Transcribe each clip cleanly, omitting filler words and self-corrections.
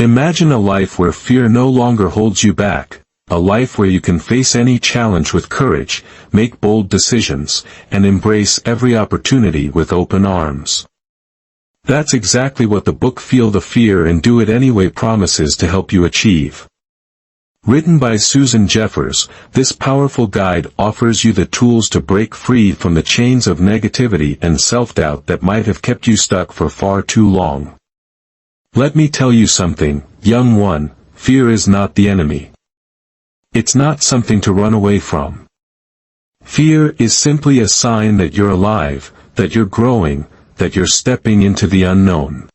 Imagine a life where fear no longer holds you back, a life where you can face any challenge with courage, make bold decisions, and embrace every opportunity with open arms. That's exactly what the book Feel the Fear and Do It Anyway promises to help you achieve. Written by Susan Jeffers, this powerful guide offers you the tools to break free from the chains of negativity and self-doubt that might have kept you stuck for far too long. Let me tell you something, young one, fear is not the enemy. It's not something to run away from. Fear is simply a sign that you're alive, that you're growing, that you're stepping into the unknown.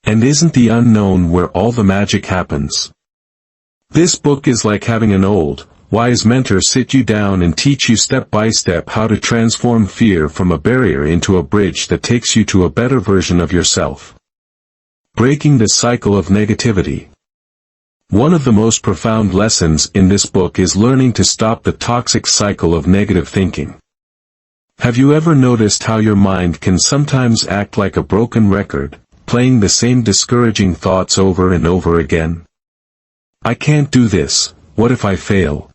And isn't the unknown where all the magic happens? This book is like having an old, wise mentor sit you down and teach you step by step how to transform fear from a barrier into a bridge that takes you to a better version of yourself. Breaking the cycle of negativity. One of the most profound lessons in this book is learning to stop the toxic cycle of negative thinking. Have you ever noticed how your mind can sometimes act like a broken record, playing the same discouraging thoughts over and over again? I can't do this, what if I fail?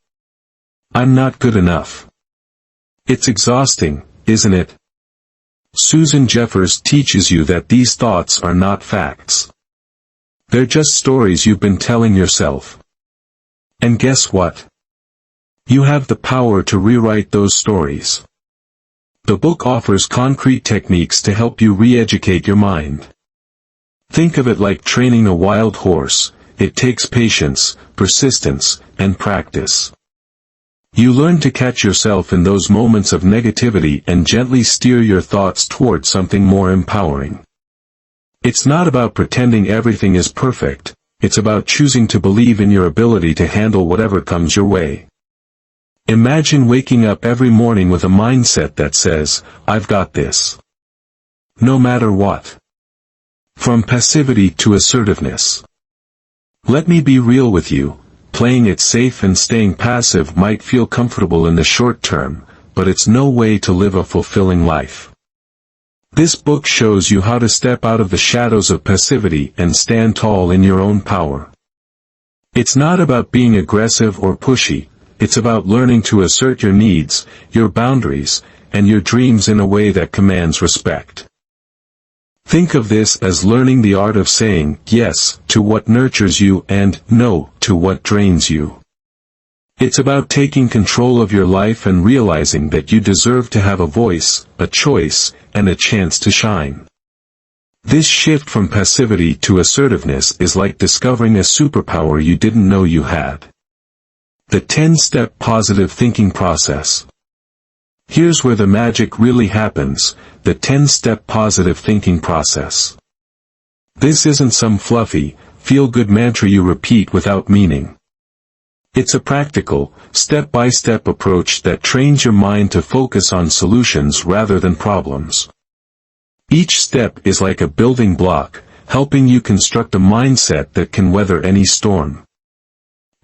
I'm not good enough. It's exhausting, isn't it? Susan Jeffers teaches you that these thoughts are not facts. They're just stories you've been telling yourself. And guess what? You have the power to rewrite those stories. The book offers concrete techniques to help you re-educate your mind. Think of it like training a wild horse. It takes patience, persistence, and practice. You learn to catch yourself in those moments of negativity and gently steer your thoughts towards something more empowering. It's not about pretending everything is perfect, it's about choosing to believe in your ability to handle whatever comes your way. Imagine waking up every morning with a mindset that says, I've got this. No matter what. From passivity to assertiveness. Let me be real with you, playing it safe and staying passive might feel comfortable in the short term, but it's no way to live a fulfilling life. This book shows you how to step out of the shadows of passivity and stand tall in your own power. It's not about being aggressive or pushy, it's about learning to assert your needs, your boundaries, and your dreams in a way that commands respect. Think of this as learning the art of saying yes to what nurtures you and no to what drains you. It's about taking control of your life and realizing that you deserve to have a voice, a choice, and a chance to shine. This shift from passivity to assertiveness is like discovering a superpower you didn't know you had. The 10-step positive thinking process. Here's where the magic really happens, the 10-step positive thinking process. This isn't some fluffy, feel-good mantra you repeat without meaning. It's a practical, step-by-step approach that trains your mind to focus on solutions rather than problems. Each step is like a building block, helping you construct a mindset that can weather any storm.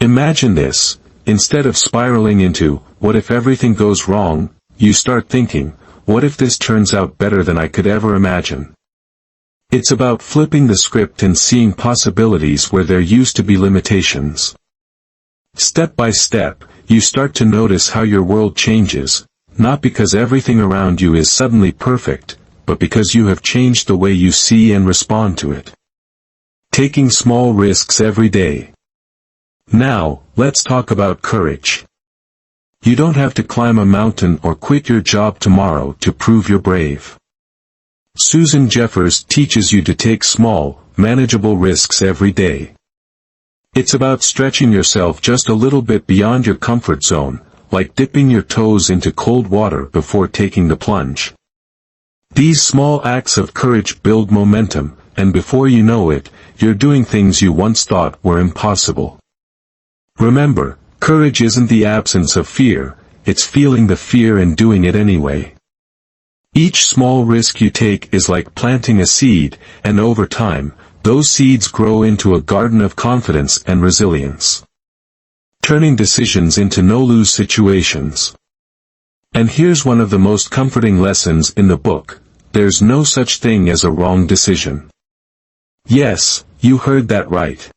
Imagine this, instead of spiraling into, what if everything goes wrong, you start thinking, what if this turns out better than I could ever imagine? It's about flipping the script and seeing possibilities where there used to be limitations. Step by step, you start to notice how your world changes, not because everything around you is suddenly perfect, but because you have changed the way you see and respond to it. Taking small risks every day. Now, let's talk about courage. You don't have to climb a mountain or quit your job tomorrow to prove you're brave. Susan Jeffers teaches you to take small, manageable risks every day. It's about stretching yourself just a little bit beyond your comfort zone, like dipping your toes into cold water before taking the plunge. These small acts of courage build momentum, and before you know it, you're doing things you once thought were impossible. Remember, courage isn't the absence of fear, it's feeling the fear and doing it anyway. Each small risk you take is like planting a seed, and over time, those seeds grow into a garden of confidence and resilience. Turning decisions into no-lose situations. And here's one of the most comforting lessons in the book, there's no such thing as a wrong decision. Yes, You heard that right.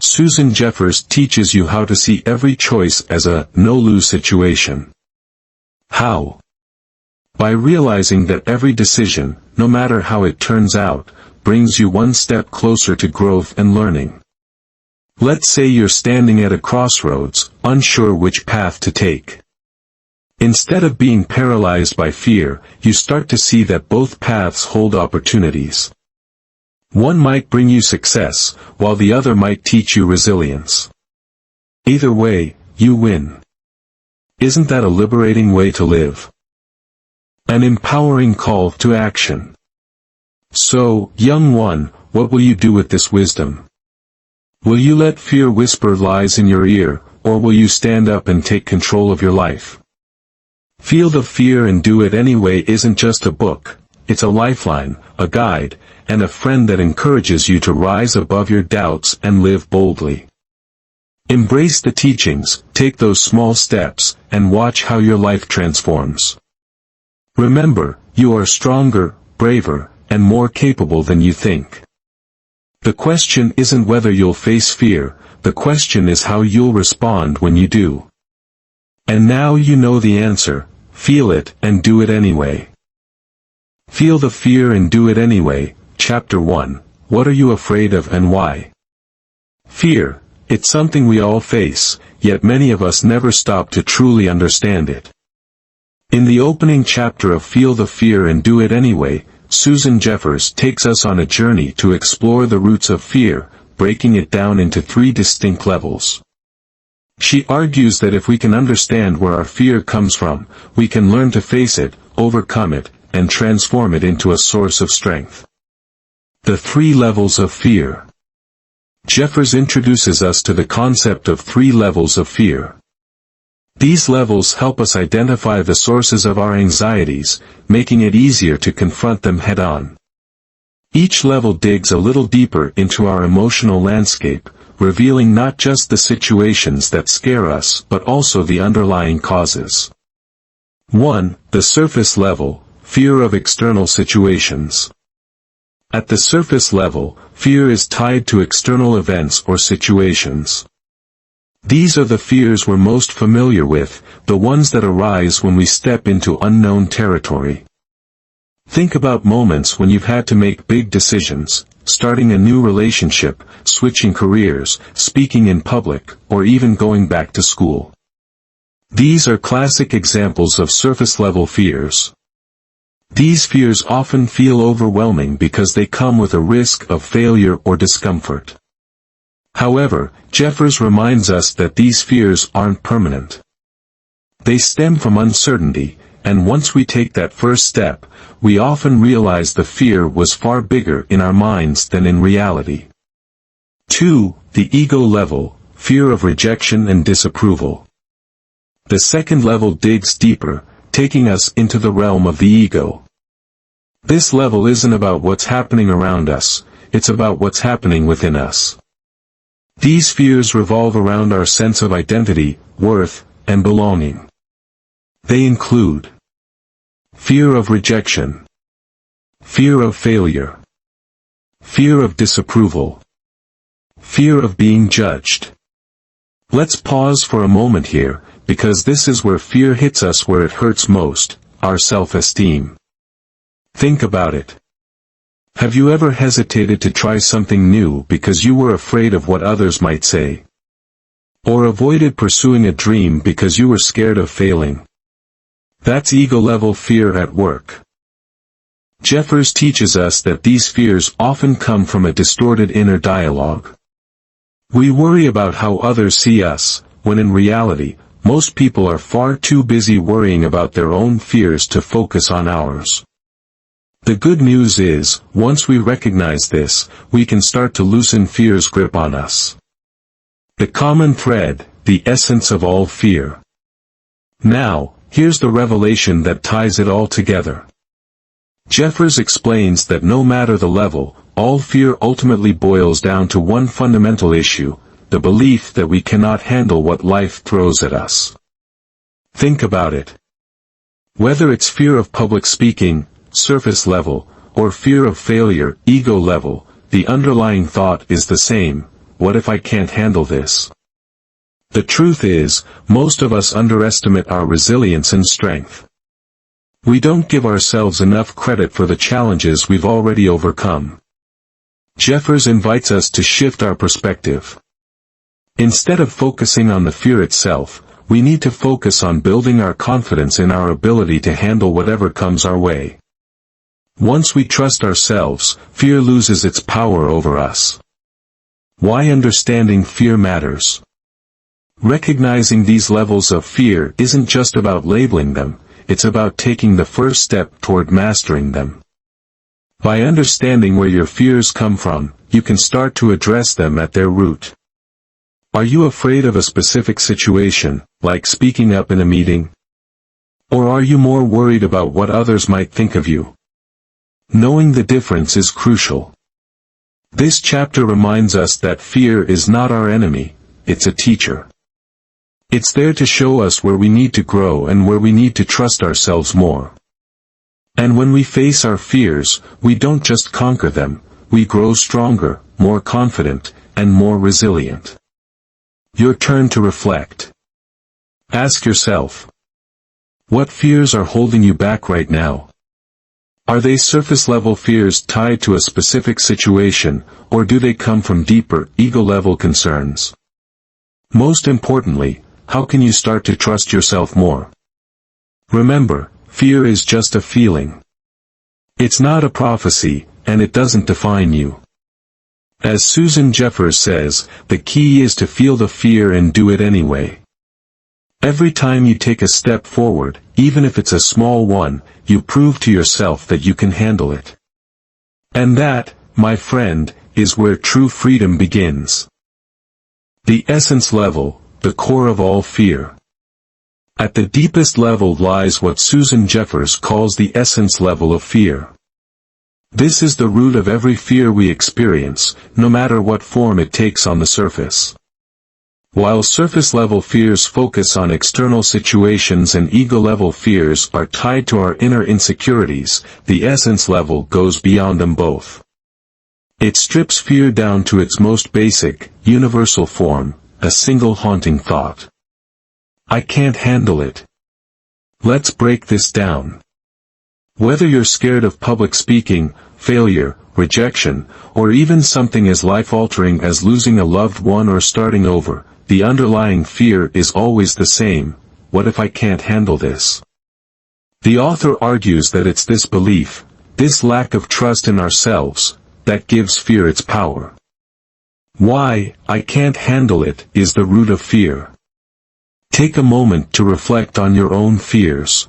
Susan Jeffers teaches you how to see every choice as a no-lose situation. How? By realizing that every decision, no matter how it turns out, brings you one step closer to growth and learning. Let's say you're standing at a crossroads, unsure which path to take. Instead of being paralyzed by fear, you start to see that both paths hold opportunities. One might bring you success, while the other might teach you resilience. Either way, you win. Isn't that a liberating way to live? An empowering call to action. So, young one, what will you do with this wisdom? Will you let fear whisper lies in your ear, or will you stand up and take control of your life? Feel the Fear and Do It Anyway isn't just a book, it's a lifeline, a guide, and a friend that encourages you to rise above your doubts and live boldly. Embrace the teachings, take those small steps, and watch how your life transforms. Remember, you are stronger, braver, and more capable than you think. The question isn't whether you'll face fear, the question is how you'll respond when you do. And now you know the answer, feel it and do it anyway. Feel the Fear and Do It Anyway, Chapter 1, What Are You Afraid of and Why? Fear, it's something we all face, yet many of us never stop to truly understand it. In the opening chapter of Feel the Fear and Do It Anyway, Susan Jeffers takes us on a journey to explore the roots of fear, breaking it down into 3 distinct levels. She argues that if we can understand where our fear comes from, we can learn to face it, overcome it, and transform it into a source of strength. The 3 levels of fear. Jeffers introduces us to the concept of 3 levels of fear. These levels help us identify the sources of our anxieties, making it easier to confront them head-on. Each level digs a little deeper into our emotional landscape, revealing not just the situations that scare us but also the underlying causes. 1. The surface level, fear of external situations. At the surface level, fear is tied to external events or situations. These are the fears we're most familiar with, the ones that arise when we step into unknown territory. Think about moments when you've had to make big decisions, starting a new relationship, switching careers, speaking in public, or even going back to school. These are classic examples of surface-level fears. These fears often feel overwhelming because they come with a risk of failure or discomfort. However, Jeffers reminds us that these fears aren't permanent. They stem from uncertainty, and once we take that first step, we often realize the fear was far bigger in our minds than in reality. 2. The ego level, fear of rejection and disapproval. The second level digs deeper, taking us into the realm of the ego. This level isn't about what's happening around us, it's about what's happening within us. These fears revolve around our sense of identity, worth, and belonging. They include fear of rejection, fear of failure, fear of disapproval, fear of being judged. Let's pause for a moment here, because this is where fear hits us where it hurts most, our self-esteem. Think about it. Have you ever hesitated to try something new because you were afraid of what others might say? Or avoided pursuing a dream because you were scared of failing? That's ego-level fear at work. Jeffers teaches us that these fears often come from a distorted inner dialogue. We worry about how others see us, when in reality, most people are far too busy worrying about their own fears to focus on ours. The good news is, once we recognize this, we can start to loosen fear's grip on us. The common thread, the essence of all fear. Now, here's the revelation that ties it all together. Jeffers explains that no matter the level, all fear ultimately boils down to one fundamental issue, the belief that we cannot handle what life throws at us. Think about it. Whether it's fear of public speaking, surface level, or fear of failure, ego level, the underlying thought is the same: what if I can't handle this? The truth is, most of us underestimate our resilience and strength. We don't give ourselves enough credit for the challenges we've already overcome. Jeffers invites us to shift our perspective. Instead of focusing on the fear itself, we need to focus on building our confidence in our ability to handle whatever comes our way. Once we trust ourselves, fear loses its power over us. Why understanding fear matters. Recognizing these levels of fear isn't just about labeling them, it's about taking the first step toward mastering them. By understanding where your fears come from, you can start to address them at their root. Are you afraid of a specific situation, like speaking up in a meeting? Or are you more worried about what others might think of you? Knowing the difference is crucial. This chapter reminds us that fear is not our enemy, it's a teacher. It's there to show us where we need to grow and where we need to trust ourselves more. And when we face our fears, we don't just conquer them, we grow stronger, more confident, and more resilient. Your turn to reflect. Ask yourself, what fears are holding you back right now? Are they surface-level fears tied to a specific situation, or do they come from deeper, ego-level concerns? Most importantly, how can you start to trust yourself more? Remember, fear is just a feeling. It's not a prophecy, and it doesn't define you. As Susan Jeffers says, the key is to feel the fear and do it anyway. Every time you take a step forward, even if it's a small one, you prove to yourself that you can handle it. And that, my friend, is where true freedom begins. The essence level, the core of all fear. At the deepest level lies what Susan Jeffers calls the essence level of fear. This is the root of every fear we experience, no matter what form it takes on the surface. While surface-level fears focus on external situations and ego-level fears are tied to our inner insecurities, the essence level goes beyond them both. It strips fear down to its most basic, universal form, a single haunting thought. I can't handle it. Let's break this down. Whether you're scared of public speaking, failure, rejection, or even something as life-altering as losing a loved one or starting over, the underlying fear is always the same: what if I can't handle this? The author argues that it's this belief, this lack of trust in ourselves, that gives fear its power. Why, I can't handle it, is the root of fear. Take a moment to reflect on your own fears.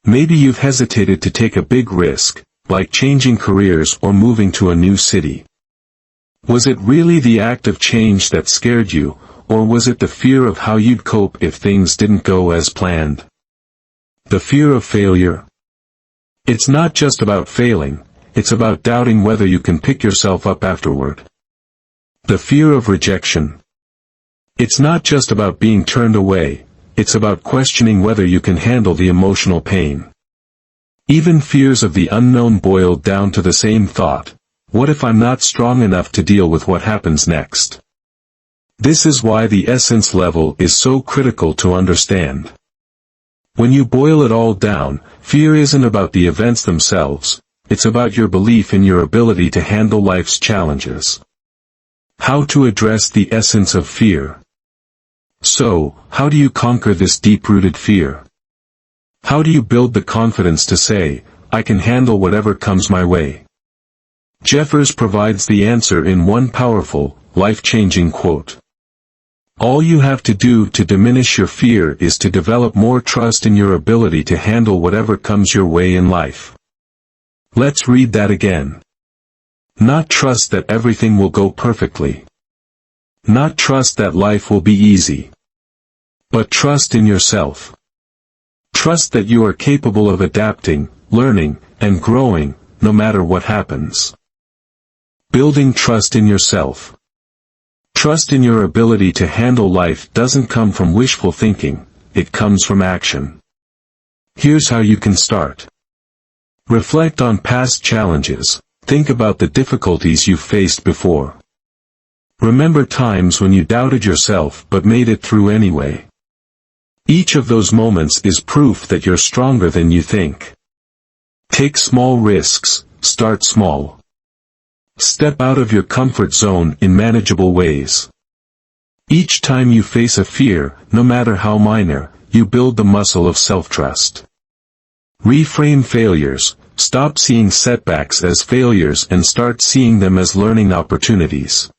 Maybe you've hesitated to take a big risk, like changing careers or moving to a new city. Was it really the act of change that scared you, or was it the fear of how you'd cope if things didn't go as planned? The fear of failure. It's not just about failing, it's about doubting whether you can pick yourself up afterward. The fear of rejection. It's not just about being turned away, it's about questioning whether you can handle the emotional pain. Even fears of the unknown boil down to the same thought: what if I'm not strong enough to deal with what happens next? This is why the essence level is so critical to understand. When you boil it all down, fear isn't about the events themselves, it's about your belief in your ability to handle life's challenges. How to address the essence of fear. So, how do you conquer this deep-rooted fear? How do you build the confidence to say, I can handle whatever comes my way? Jeffers provides the answer in one powerful, life-changing quote. All you have to do to diminish your fear is to develop more trust in your ability to handle whatever comes your way in life. Let's read that again. Not trust that everything will go perfectly. Not trust that life will be easy. But trust in yourself. Trust that you are capable of adapting, learning, and growing, no matter what happens. Building trust in yourself. Trust in your ability to handle life doesn't come from wishful thinking, it comes from action. Here's how you can start. Reflect on past challenges. Think about the difficulties you've faced before. Remember times when you doubted yourself but made it through anyway. Each of those moments is proof that you're stronger than you think. Take small risks, start small. Step out of your comfort zone in manageable ways. Each time you face a fear, no matter how minor, you build the muscle of self-trust. Reframe failures, stop seeing setbacks as failures and start seeing them as learning opportunities.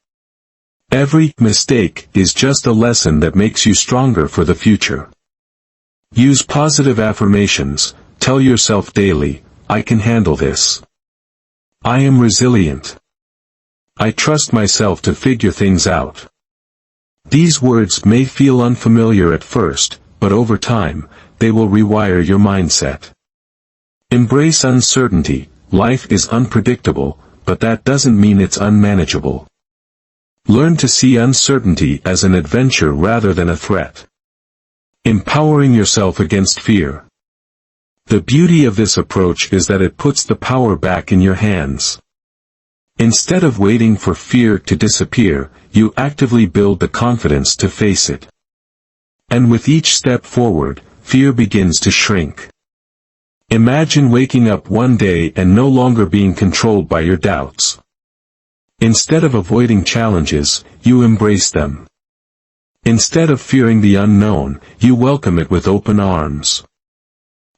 Every mistake is just a lesson that makes you stronger for the future. Use positive affirmations, tell yourself daily, I can handle this. I am resilient. I trust myself to figure things out. These words may feel unfamiliar at first, but over time, they will rewire your mindset. Embrace uncertainty. Life is unpredictable, but that doesn't mean it's unmanageable. Learn to see uncertainty as an adventure rather than a threat. Empowering yourself against fear. The beauty of this approach is that it puts the power back in your hands. Instead of waiting for fear to disappear, you actively build the confidence to face it. And with each step forward, fear begins to shrink. Imagine waking up one day and no longer being controlled by your doubts. Instead of avoiding challenges, you embrace them. Instead of fearing the unknown, you welcome it with open arms.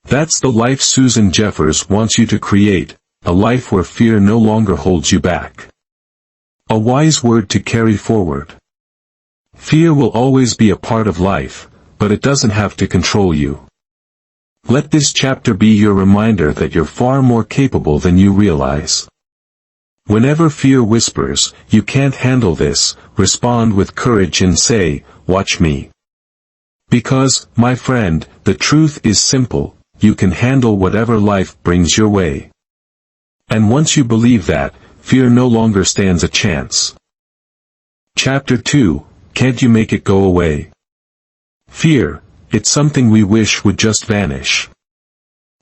That's the life Susan Jeffers wants you to create, a life where fear no longer holds you back. A wise word to carry forward. Fear will always be a part of life, but it doesn't have to control you. Let this chapter be your reminder that you're far more capable than you realize. Whenever fear whispers, you can't handle this, respond with courage and say, watch me. Because, my friend, the truth is simple, you can handle whatever life brings your way. And once you believe that, fear no longer stands a chance. Chapter 2, Can't You Make It Go Away? Fear, it's something we wish would just vanish.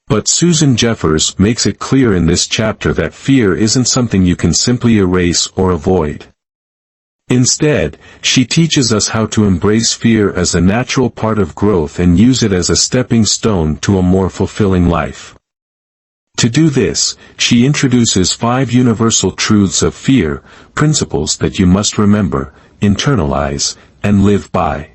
But Susan Jeffers makes it clear in this chapter that fear isn't something you can simply erase or avoid. Instead, she teaches us how to embrace fear as a natural part of growth and use it as a stepping stone to a more fulfilling life. To do this, she introduces 5 universal truths of fear, principles that you must remember, internalize, and live by.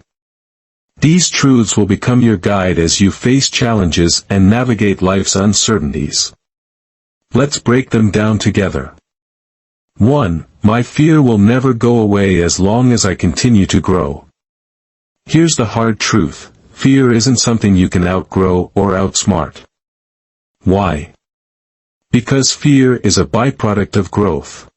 These truths will become your guide as you face challenges and navigate life's uncertainties. Let's break them down together. 1. My fear will never go away as long as I continue to grow. Here's the hard truth: fear isn't something you can outgrow or outsmart. Why? Because fear is a byproduct of growth.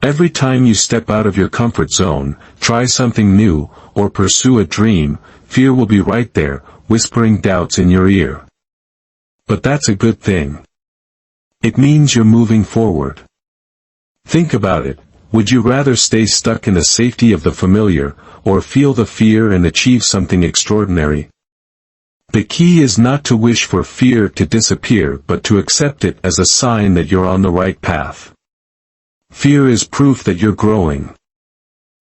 Every time you step out of your comfort zone, try something new, or pursue a dream, fear will be right there, whispering doubts in your ear. But that's a good thing. It means you're moving forward. Think about it. Would you rather stay stuck in the safety of the familiar, or feel the fear and achieve something extraordinary? The key is not to wish for fear to disappear but to accept it as a sign that you're on the right path. Fear is proof that you're growing.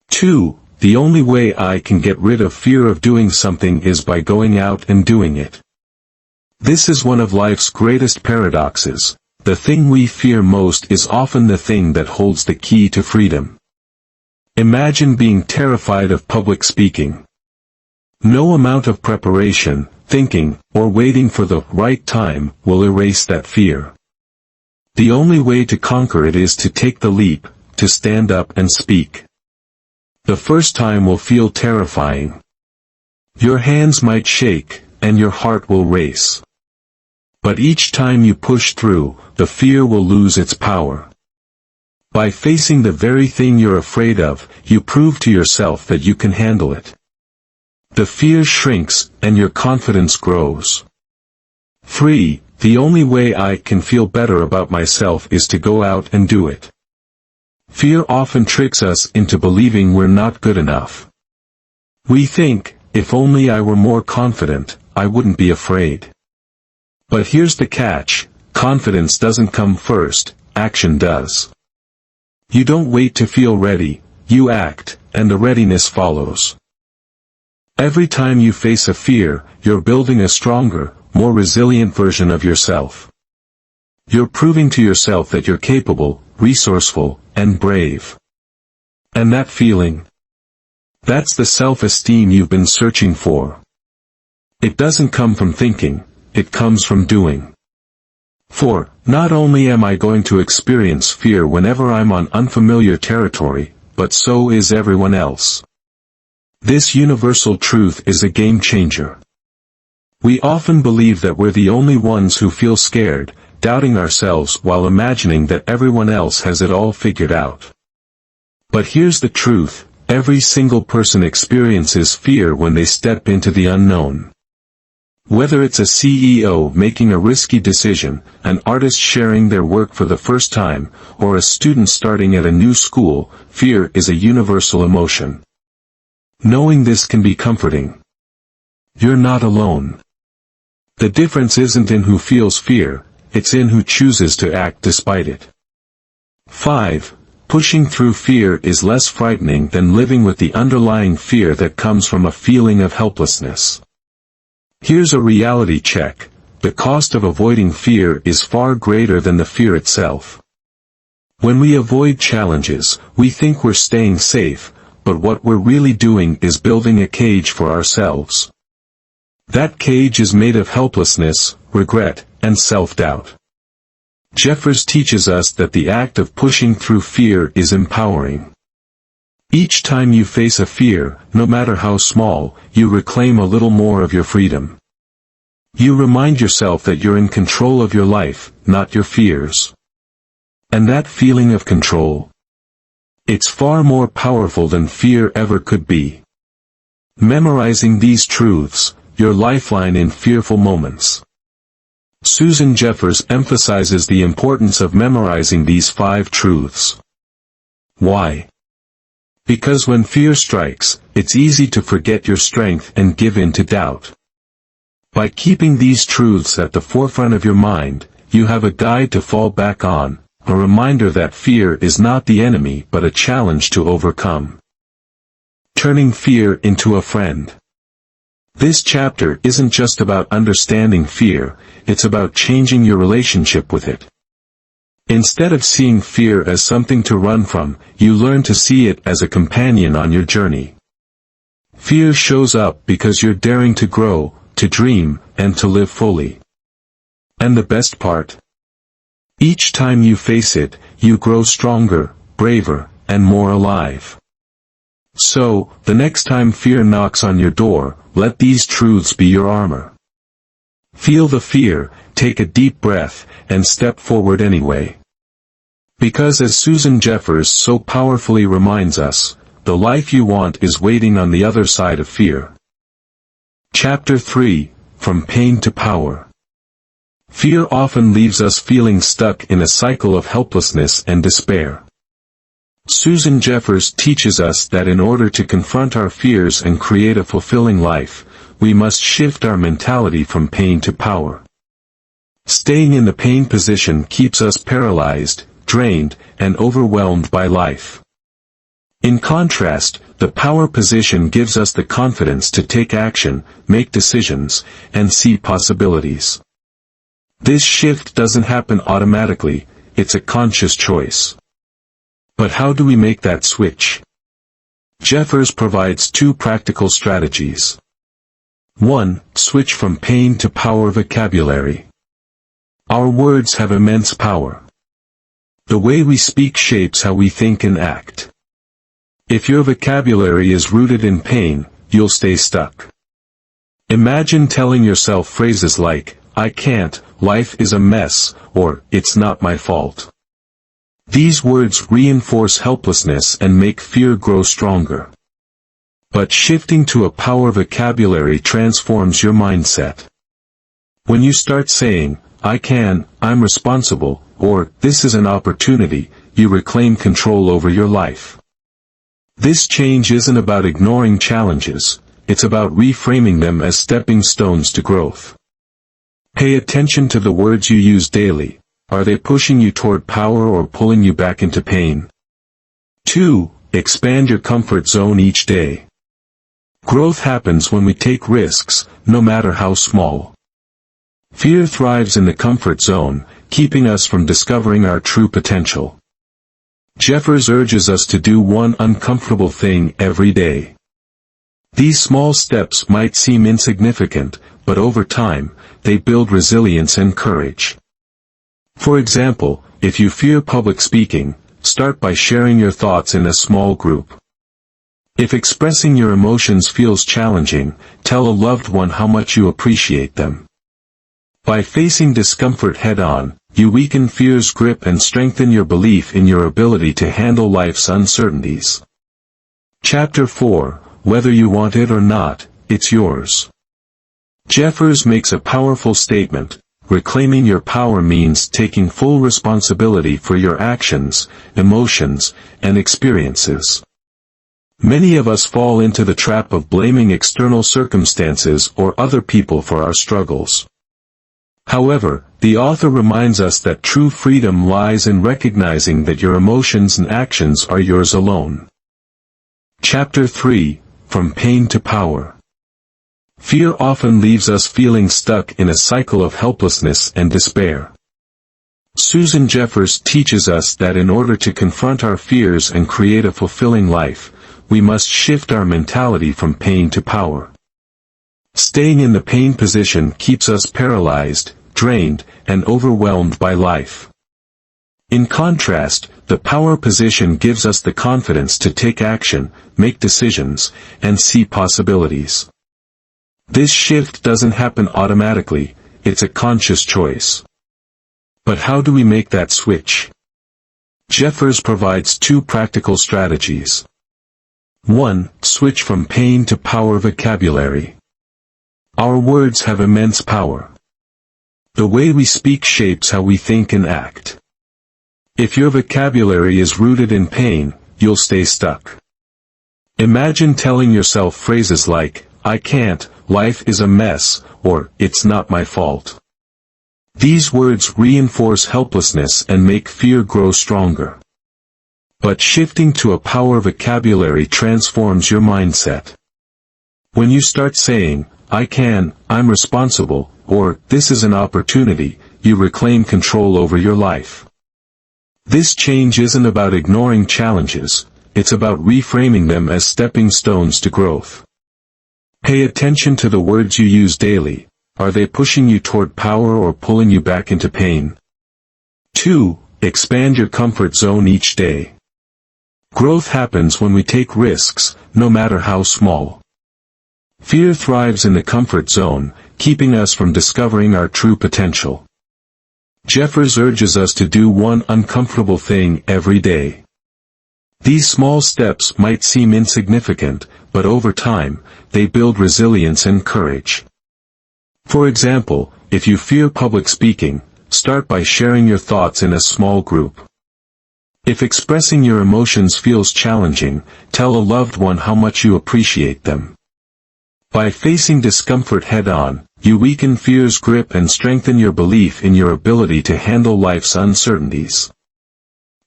2. The only way I can get rid of fear of doing something is by going out and doing it. This is one of life's greatest paradoxes. The thing we fear most is often the thing that holds the key to freedom. Imagine being terrified of public speaking. No amount of preparation, thinking, or waiting for the right time will erase that fear. The only way to conquer it is to take the leap, to stand up and speak. The first time will feel terrifying. Your hands might shake, and your heart will race. But each time you push through, the fear will lose its power. By facing the very thing you're afraid of, you prove to yourself that you can handle it. The fear shrinks, and your confidence grows. 3. The only way I can feel better about myself is to go out and do it. Fear often tricks us into believing we're not good enough. We think, if only I were more confident, I wouldn't be afraid. But here's the catch: confidence doesn't come first, action does. You don't wait to feel ready, you act, and the readiness follows. Every time you face a fear, you're building a stronger, more resilient version of yourself. You're proving to yourself that you're capable, resourceful, and brave. And that feeling? That's the self-esteem you've been searching for. It doesn't come from thinking, it comes from doing. For, not only am I going to experience fear whenever I'm on unfamiliar territory, but so is everyone else. This universal truth is a game changer. We often believe that we're the only ones who feel scared, doubting ourselves while imagining that everyone else has it all figured out. But here's the truth, every single person experiences fear when they step into the unknown. Whether it's a CEO making a risky decision, an artist sharing their work for the first time, or a student starting at a new school, fear is a universal emotion. Knowing this can be comforting. You're not alone. The difference isn't in who feels fear, it's in who chooses to act despite it. 5. Pushing through fear is less frightening than living with the underlying fear that comes from a feeling of helplessness. Here's a reality check. The cost of avoiding fear is far greater than the fear itself. When we avoid challenges, we think we're staying safe, but what we're really doing is building a cage for ourselves. That cage is made of helplessness, regret, and self-doubt. Jeffers teaches us that the act of pushing through fear is empowering. Each time you face a fear, no matter how small, you reclaim a little more of your freedom. You remind yourself that you're in control of your life, not your fears. And that feeling of control? It's far more powerful than fear ever could be. Memorizing these truths, your lifeline in fearful moments. Susan Jeffers emphasizes the importance of memorizing these 5 truths. Why? Because when fear strikes, it's easy to forget your strength and give in to doubt. By keeping these truths at the forefront of your mind, you have a guide to fall back on, a reminder that fear is not the enemy but a challenge to overcome. Turning fear into a friend. This chapter isn't just about understanding fear, it's about changing your relationship with it. Instead of seeing fear as something to run from, you learn to see it as a companion on your journey. Fear shows up because you're daring to grow, to dream, and to live fully. And the best part? Each time you face it, you grow stronger, braver, and more alive. So, the next time fear knocks on your door, let these truths be your armor. Feel the fear, take a deep breath, and step forward anyway. Because as Susan Jeffers so powerfully reminds us, the life you want is waiting on the other side of fear. Chapter 3, From Pain to Power. Fear often leaves us feeling stuck in a cycle of helplessness and despair. Susan Jeffers teaches us that in order to confront our fears and create a fulfilling life, we must shift our mentality from pain to power. Staying in the pain position keeps us paralyzed, drained, and overwhelmed by life. In contrast, the power position gives us the confidence to take action, make decisions, and see possibilities. This shift doesn't happen automatically, it's a conscious choice. But how do we make that switch? Jeffers provides 2 practical strategies. 1. Switch from pain to power vocabulary. Our words have immense power. The way we speak shapes how we think and act. If your vocabulary is rooted in pain, you'll stay stuck. Imagine telling yourself phrases like, "I can't," "life is a mess," or "it's not my fault." These words reinforce helplessness and make fear grow stronger. But shifting to a power vocabulary transforms your mindset. When you start saying, "I can," "I'm responsible," or "this is an opportunity," you reclaim control over your life. This change isn't about ignoring challenges, it's about reframing them as stepping stones to growth. Pay attention to the words you use daily. Are they pushing you toward power or pulling you back into pain? 2. Expand your comfort zone each day. Growth happens when we take risks, no matter how small. Fear thrives in the comfort zone, keeping us from discovering our true potential. Jeffers urges us to do one uncomfortable thing every day. These small steps might seem insignificant, but over time, they build resilience and courage. For example, if you fear public speaking, start by sharing your thoughts in a small group. If expressing your emotions feels challenging, tell a loved one how much you appreciate them. By facing discomfort head-on, you weaken fear's grip and strengthen your belief in your ability to handle life's uncertainties. Chapter 4, Whether you want it or not, it's yours. Jeffers makes a powerful statement. Reclaiming your power means taking full responsibility for your actions, emotions, and experiences. Many of us fall into the trap of blaming external circumstances or other people for our struggles. However, the author reminds us that true freedom lies in recognizing that your emotions and actions are yours alone. Chapter 3, From Pain to Power. Fear often leaves us feeling stuck in a cycle of helplessness and despair. Susan Jeffers teaches us that in order to confront our fears and create a fulfilling life, we must shift our mentality from pain to power. Staying in the pain position keeps us paralyzed, drained, and overwhelmed by life. In contrast, the power position gives us the confidence to take action, make decisions, and see possibilities. This shift doesn't happen automatically, it's a conscious choice. But how do we make that switch? Jeffers provides 2 practical strategies. 1. Switch from pain to power vocabulary. Our words have immense power. The way we speak shapes how we think and act. If your vocabulary is rooted in pain, you'll stay stuck. Imagine telling yourself phrases like, "I can't," "life is a mess," or "it's not my fault." These words reinforce helplessness and make fear grow stronger. But shifting to a power vocabulary transforms your mindset. When you start saying, "I can," "I'm responsible," or "this is an opportunity," you reclaim control over your life. This change isn't about ignoring challenges, it's about reframing them as stepping stones to growth. Pay attention to the words you use daily. Are they pushing you toward power or pulling you back into pain? 2. Expand your comfort zone each day. Growth happens when we take risks, no matter how small. Fear thrives in the comfort zone, keeping us from discovering our true potential. Jeffers urges us to do one uncomfortable thing every day. These small steps might seem insignificant, but over time, they build resilience and courage. For example, if you fear public speaking, start by sharing your thoughts in a small group. If expressing your emotions feels challenging, tell a loved one how much you appreciate them. By facing discomfort head-on, you weaken fear's grip and strengthen your belief in your ability to handle life's uncertainties.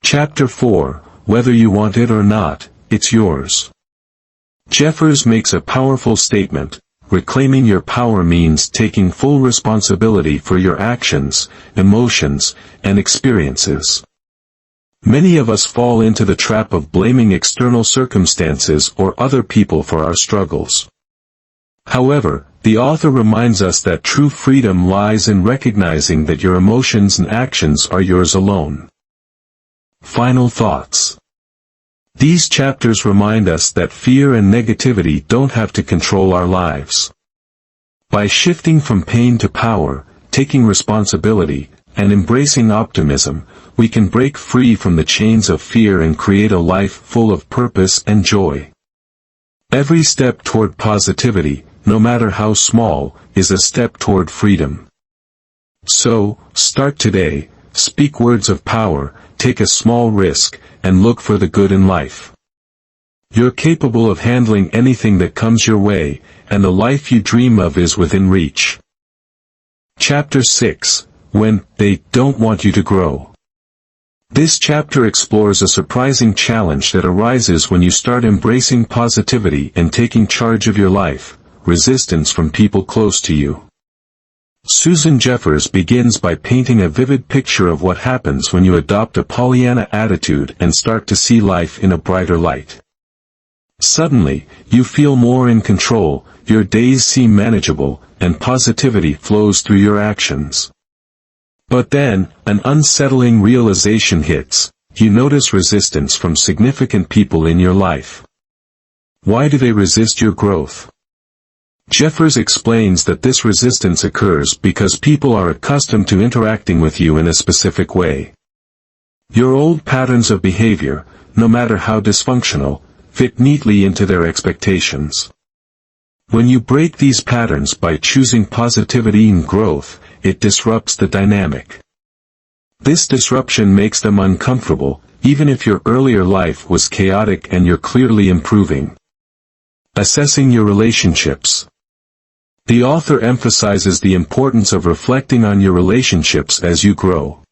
Chapter 4, Whether you want it or not, it's yours. Jeffers makes a powerful statement. Reclaiming your power means taking full responsibility for your actions, emotions, and experiences. Many of us fall into the trap of blaming external circumstances or other people for our struggles. However, the author reminds us that true freedom lies in recognizing that your emotions and actions are yours alone. Final thoughts. These chapters remind us that fear and negativity don't have to control our lives. By shifting from pain to power, taking responsibility, and embracing optimism, we can break free from the chains of fear and create a life full of purpose and joy. Every step toward positivity, no matter how small, is a step toward freedom. So, start today, speak words of power, take a small risk, and look for the good in life. You're capable of handling anything that comes your way, and the life you dream of is within reach. Chapter 6, when they don't want you to grow. This chapter explores a surprising challenge that arises when you start embracing positivity and taking charge of your life: resistance from people close to you. Susan Jeffers begins by painting a vivid picture of what happens when you adopt a Pollyanna attitude and start to see life in a brighter light. Suddenly, you feel more in control, your days seem manageable, and positivity flows through your actions. But then, an unsettling realization hits: you notice resistance from significant people in your life. Why do they resist your growth? Jeffers explains that this resistance occurs because people are accustomed to interacting with you in a specific way. Your old patterns of behavior, no matter how dysfunctional, fit neatly into their expectations. When you break these patterns by choosing positivity and growth, it disrupts the dynamic. This disruption makes them uncomfortable, even if your earlier life was chaotic and you're clearly improving. Assessing your relationships. The author emphasizes the importance of reflecting on your relationships as you grow.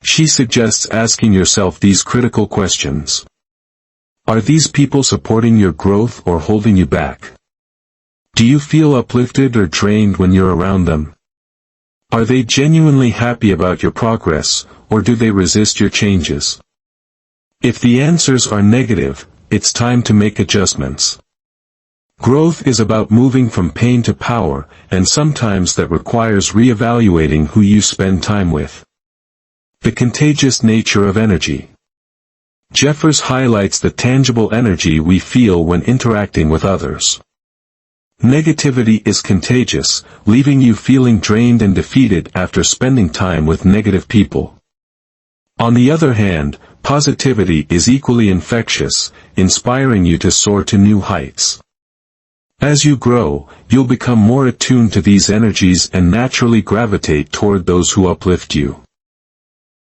She suggests asking yourself these critical questions. Are these people supporting your growth or holding you back? Do you feel uplifted or drained when you're around them? Are they genuinely happy about your progress, or do they resist your changes? If the answers are negative, it's time to make adjustments. Growth is about moving from pain to power, and sometimes that requires reevaluating who you spend time with. The contagious nature of energy. Jeffers highlights the tangible energy we feel when interacting with others. Negativity is contagious, leaving you feeling drained and defeated after spending time with negative people. On the other hand, positivity is equally infectious, inspiring you to soar to new heights. As you grow, you'll become more attuned to these energies and naturally gravitate toward those who uplift you.